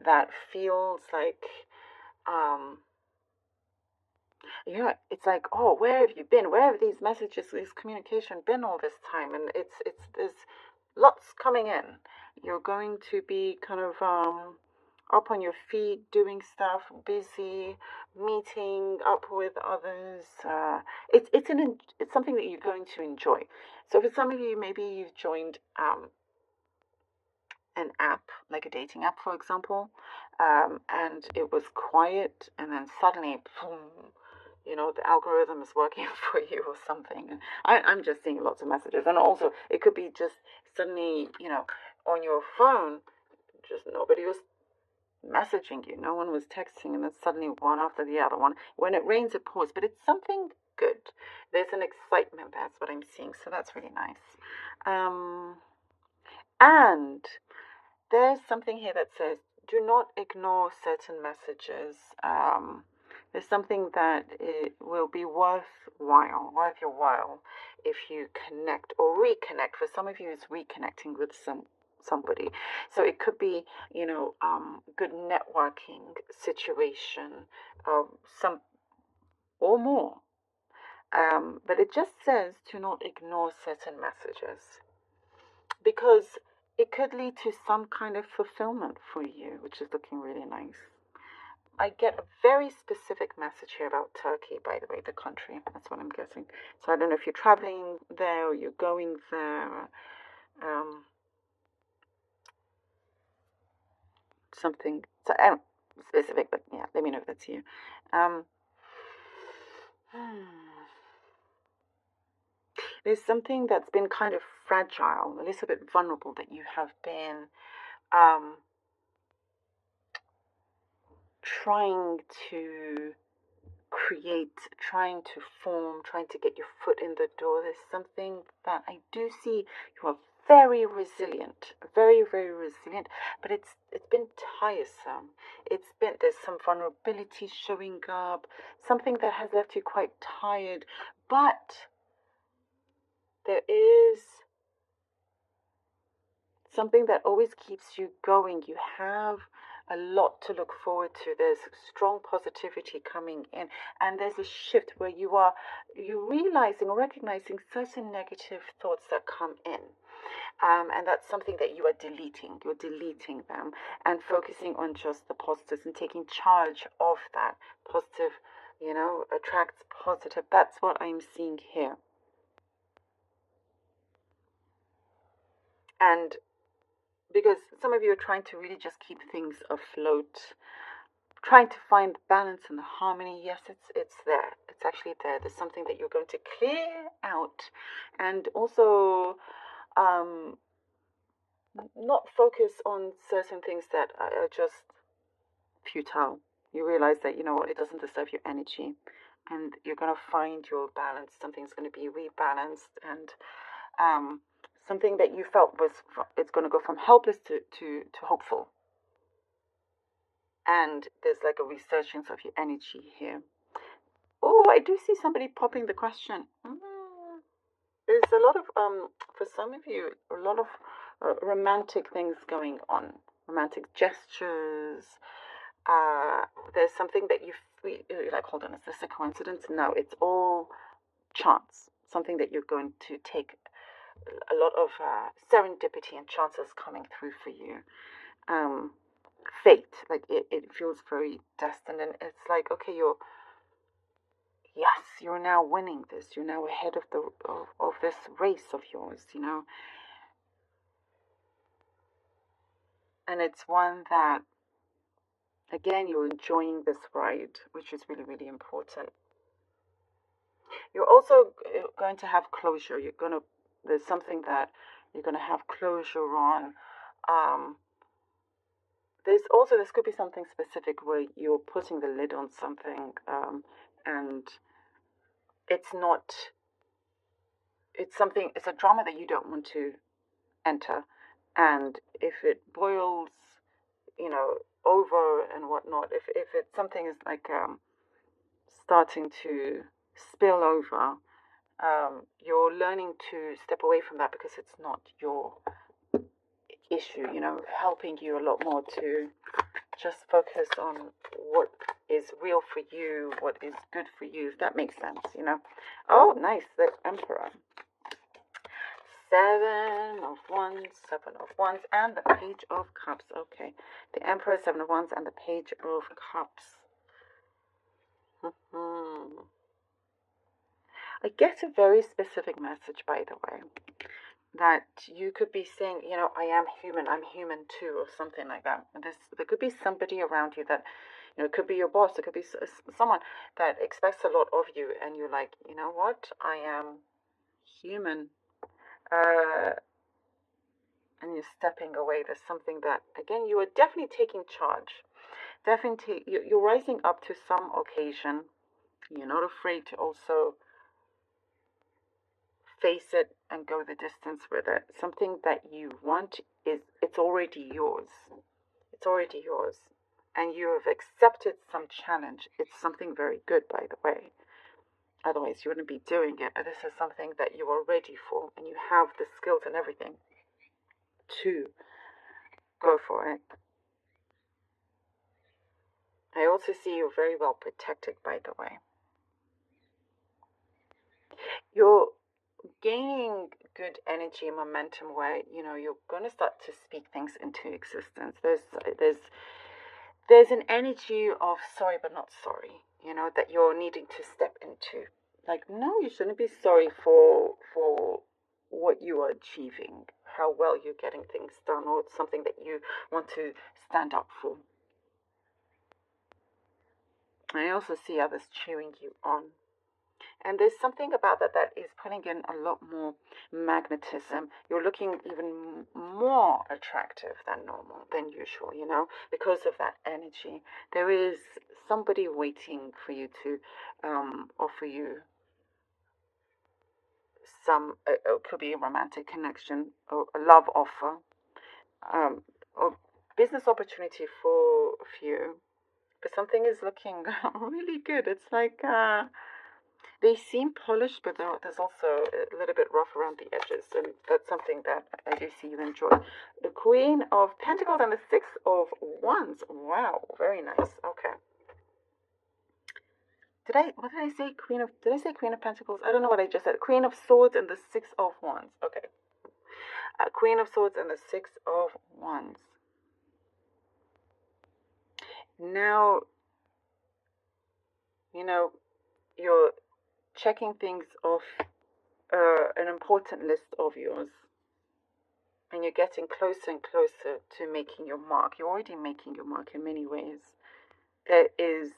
that feels like, it's like, oh, where have you been? Where have these messages, this communication been all this time? And there's lots coming in. You're going to be kind of up on your feet, doing stuff, busy, meeting up with others. It's something that you're going to enjoy. So for some of you, maybe you've joined an app, like a dating app, for example, and it was quiet, and then suddenly, boom, the algorithm is working for you or something. I'm just seeing lots of messages, and also it could be just suddenly, on your phone, just nobody was messaging you, no one was texting, and then suddenly one after the other one. When it rains, it pours, but it's something good. There's an excitement. That's what I'm seeing, so that's really nice. And there's something here that says, do not ignore certain messages. There's something that it will be worth your while, if you connect or reconnect. For some of you, it's reconnecting with somebody. So it could be, good networking situation, some or more. But it just says to not ignore certain messages, because it could lead to some kind of fulfillment for you, which is looking really nice. I get a very specific message here about Turkey, by the way, the country. That's what I'm guessing. So I don't know if you're traveling there or you're going there. Something so, specific, but yeah, let me know if that's you. There's something that's been kind of fragile, a little bit vulnerable, that you have been trying to create, trying to form, trying to get your foot in the door. There's something that I do see. You are very resilient, very, very resilient, but it's been tiresome. There's some vulnerability showing up, something that has left you quite tired, but there is something that always keeps you going. You have a lot to look forward to. There's strong positivity coming in, and there's a shift where you're realizing or recognizing certain negative thoughts that come in. And that's something that you are deleting. You're deleting them and focusing on just the positives and taking charge of that. Positive, attracts positive. That's what I'm seeing here. And because some of you are trying to really just keep things afloat, trying to find balance and the harmony. Yes, it's there. It's actually there. There's something that you're going to clear out, and also not focus on certain things that are just futile. You realize that, it doesn't deserve your energy, and you're going to find your balance. Something's going to be rebalanced, and something that you felt it's going to go from helpless to hopeful. And there's like a resurgence of your energy here. Oh, I do see somebody popping the question. There's a lot of, for some of you, a lot of romantic things going on, romantic gestures. There's something that you're like, hold on, is this a coincidence? No, it's all chance. Something that you're going to take a lot of serendipity and chances coming through for you. Fate, like it feels very destined, and it's like, okay, you're now winning this. You're now ahead of this race of yours, and it's one that, again, you're enjoying this ride, which is really, really important. You're also going to have closure. There's something that you're going to have closure on. This could be something specific where you're putting the lid on something, and it's a drama that you don't want to enter. And if it boils, over and whatnot, if something is like starting to spill over, you're learning to step away from that, because it's not your issue, helping you a lot more to just focus on what is real for you, what is good for you, if that makes sense, you know. Oh, nice, the Emperor. 7 of Wands, and the Page of Cups. Okay, the Emperor, 7 of Wands, and the Page of Cups. I get a very specific message, by the way, that you could be saying, you know, I am human, I'm human too, or something like that. There could be somebody around you that, you know, it could be your boss, it could be someone that expects a lot of you, and you're like, you know what, I am human. And you're stepping away. There's something that, again, you are definitely taking charge. Definitely, you're rising up to some occasion. You're not afraid to also face it and go the distance with it. Something that you want it's already yours. It's already yours. And you have accepted some challenge. It's something very good, by the way. Otherwise, you wouldn't be doing it. But this is something that you are ready for, and you have the skills and everything to go for it. I also see you're very well protected, by the way. You're gaining good energy and momentum where, you know, you're going to start to speak things into existence. There's an energy of sorry but not sorry, you know, that you're needing to step into. Like, no, you shouldn't be sorry for what you are achieving, how well you're getting things done, or it's something that you want to stand up for. I also see others cheering you on. And there's something about that is putting in a lot more magnetism. You're looking even more attractive than normal, than usual, you know, because of that energy. There is somebody waiting for you to offer you some, it could be a romantic connection, or a love offer, or business opportunity for a few. But something is looking really good. It's like, they seem polished, but there's also a little bit rough around the edges, and that's something that I do see you enjoy. The Queen of Pentacles and the 6 of Wands. Wow, very nice. Okay. What did I say? Did I say Queen of Pentacles? I don't know what I just said. Queen of Swords and the 6 of Wands. Okay. Queen of Swords and the 6 of Wands. Now, you know, you're checking things off an important list of yours, and you're getting closer and closer to making your mark. You're already making your mark in many ways. There is,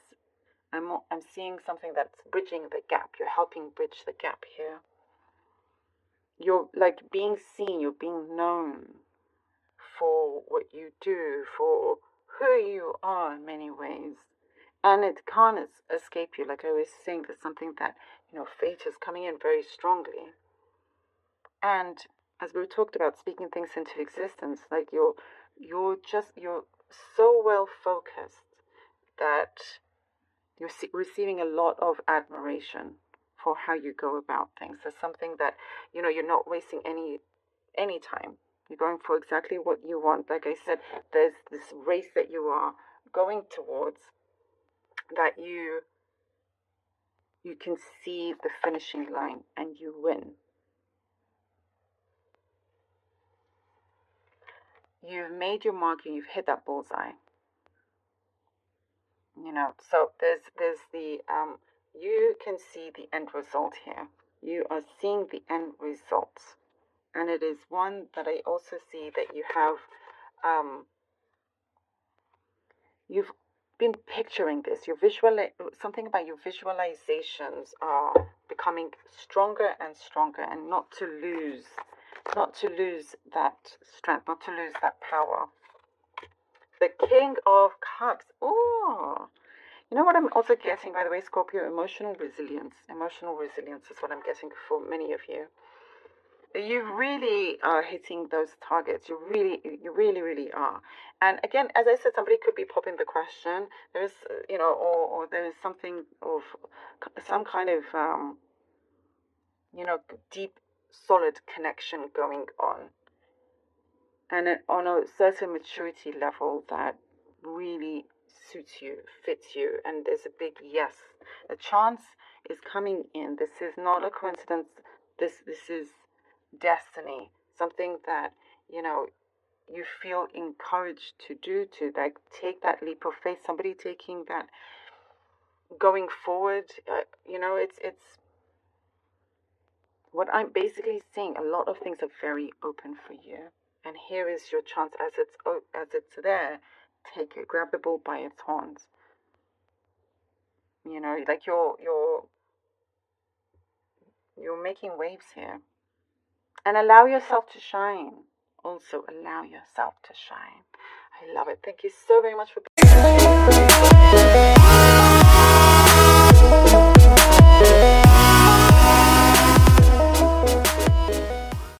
I'm seeing something that's bridging the gap. You're helping bridge the gap here. You're like being seen, you're being known for what you do, for who you are in many ways. And it can't escape you. Like I was saying, there's something that, you know, fate is coming in very strongly. And as we talked about speaking things into existence, like you're so well focused that you're receiving a lot of admiration for how you go about things. There's something that, you know, you're not wasting any time. You're going for exactly what you want. Like I said, there's this race that you are going towards that you can see the finishing line and you win. You've made your mark and you've hit that bullseye. You know, so there's the you can see the end result here. You are seeing the end result, and it is one that I also see that you have you've been picturing this. Your something about your visualizations are becoming stronger and stronger, and not to lose that strength, not to lose that power. The King of Cups. Oh, you know what I'm also getting, by the way, Scorpio? Emotional resilience. Emotional resilience is what I'm getting for many of you. You really are hitting those targets. You really are. And again, as I said, somebody could be popping the question. There's, you know, or there's something of some kind of, you know, deep, solid connection going on. And on a certain maturity level that really suits you, fits you, and there's a big yes. A chance is coming in. This is not a coincidence. This is destiny. Something that, you feel encouraged to do, to like take that leap of faith. Somebody taking that, going forward. It's what I'm basically saying. A lot of things are very open for you, and here is your chance. As it's there, take it. Grab the bull by its horns. Like you're making waves here, and allow yourself to shine. Also, allow yourself to shine. I love it. Thank you so very much for being here.